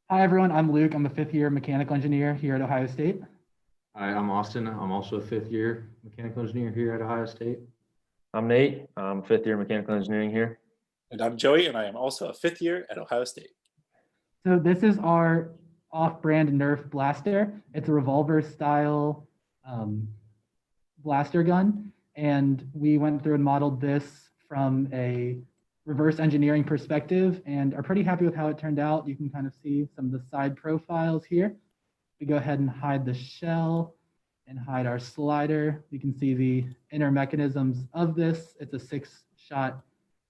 Hi, everyone. I'm Luke. I'm a fifth year mechanical engineer here at Ohio State. Hi, I'm Austin. I'm also a fifth year mechanical engineer here at Ohio State. I'm Nate. I'm fifth year mechanical engineering here. And I'm Joey, and I am also a fifth year at Ohio State. So this is our off-brand Nerf blaster. It's a revolver style blaster gun. And we went through and modeled this from a reverse engineering perspective and are pretty happy with how it turned out. You can kind of see some of the side profiles here. We go ahead and hide the shell and hide our slider. You can see the inner mechanisms of this. It's a 6-shot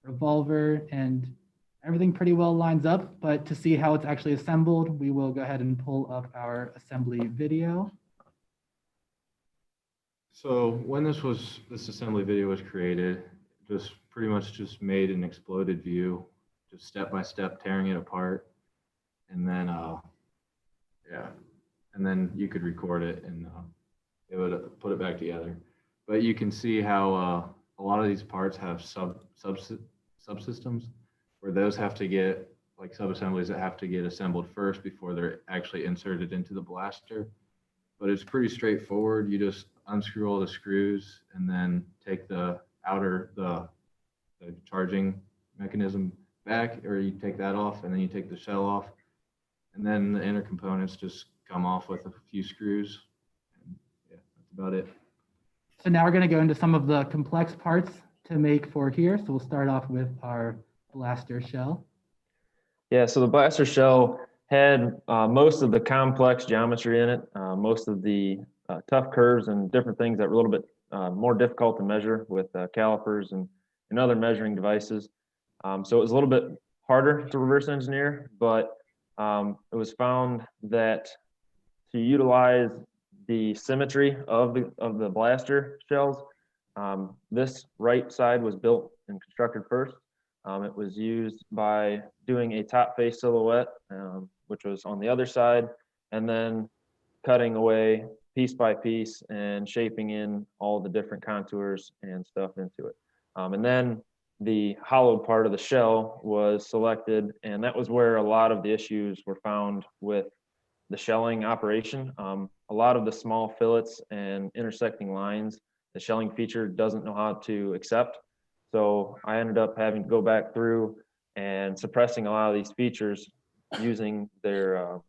revolver and everything pretty well lines up, but to see how it's actually assembled, we will go ahead and pull up our assembly video. So when this assembly video was created, just pretty much just made an exploded view, just step by step tearing it apart, and then and then you could record it and it would put it back together. But you can see how a lot of these parts have subsystems where those have to get, like subassemblies that have to get assembled first before they're actually inserted into the blaster. But it's pretty straightforward. You just unscrew all the screws and then take the charging mechanism back, or you take that off and then you take the shell off. And then the inner components just come off with a few screws. And yeah, that's about it. So now we're going to go into some of the complex parts to make for here. So we'll start off with our blaster shell. Yeah, so the blaster shell had most of the complex geometry in it, most of the tough curves and different things that were a little bit more difficult to measure with calipers and other measuring devices. So it was a little bit harder to reverse engineer, but it was found that to utilize the symmetry of the blaster shells, this right side was built and constructed first. It was used by doing a top face silhouette, which was on the other side, and then cutting away piece by piece and shaping in all the different contours and stuff into it. And then the hollow part of the shell was selected, and that was where a lot of the issues were found with the shelling operation. A lot of the small fillets and intersecting lines, the shelling feature doesn't know how to accept. So I ended up having to go back through and suppressing a lot of these features using their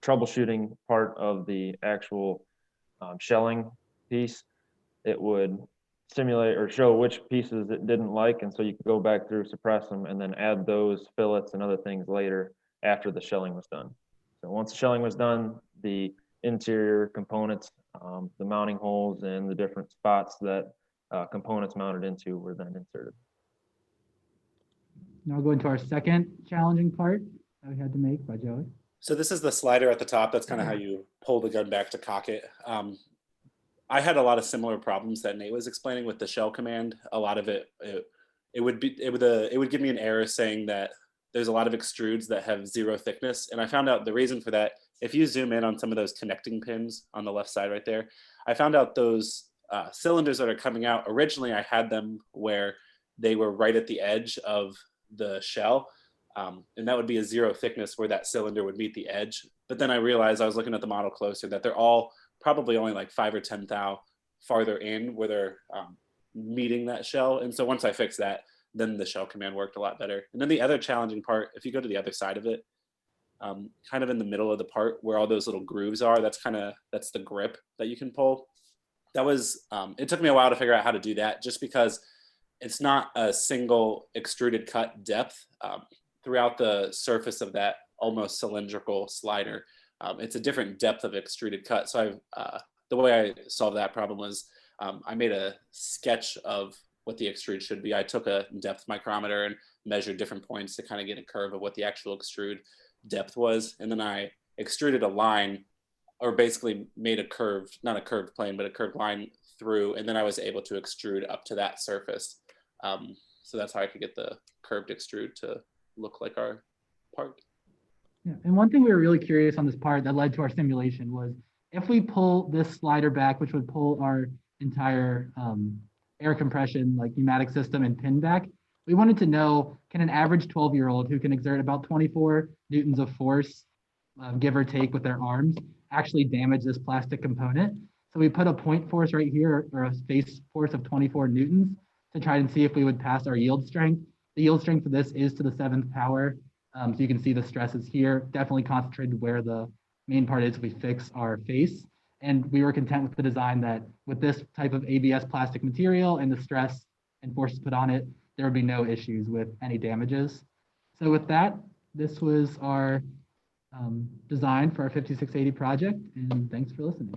troubleshooting part of the actual shelling piece. It would simulate or show which pieces it didn't like, and so you could go back through, suppress them, and then add those fillets and other things later after the shelling was done. So once the shelling was done, the interior components, the mounting holes and the different spots that components mounted into were then inserted. Now we'll go into our second challenging part that we had to make by Joey. So this is the slider at the top. That's kind of how you pull the gun back to cock it. I had a lot of similar problems that Nate was explaining with the shell command. A lot of it would give me an error saying that there's a lot of extrudes that have 0 thickness. And I found out the reason for that, if you zoom in on some of those connecting pins on the left side right there, I found out those cylinders that are coming out, originally I had them where they were right at the edge of the shell. And that would be a 0 thickness where that cylinder would meet the edge. But then I realized, I was looking at the model closer, that they're all probably only like 5 or 10 thou farther in where they're meeting that shell. And so once I fixed that, then the shell command worked a lot better. And then the other challenging part, if you go to the other side of it, kind of in the middle of the part where all those little grooves are, that's the grip that you can pull. That was, it took me a while to figure out how to do that, just because it's not a single extruded cut depth throughout the surface of that almost cylindrical slider. It's a different depth of extruded cut. So the way I solved that problem was I made a sketch of what the extrude should be. I took a depth micrometer and measured different points to kind of get a curve of what the actual extrude depth was. And then I extruded a line, or basically made a curved, not a curved plane, but a curved line through. And then I was able to extrude up to that surface. So that's how I could get the curved extrude to look like our part. Yeah, and one thing we were really curious on this part that led to our simulation was if we pull this slider back, which would pull our entire air compression, like pneumatic system and pin back, we wanted to know, can an average 12-year-old who can exert about 24 newtons of force give or take with their arms, actually damage this plastic component. So we put a point force right here, or a face force of 24 newtons to try and see if we would pass our yield strength. The yield strength for this is to the 7th power. So you can see the stresses here, definitely concentrated where the main part is we fix our face. And we were content with the design that with this type of ABS plastic material and the stress and forces put on it, there would be no issues with any damages. So with that, this was our design for our 5680 project, and thanks for listening.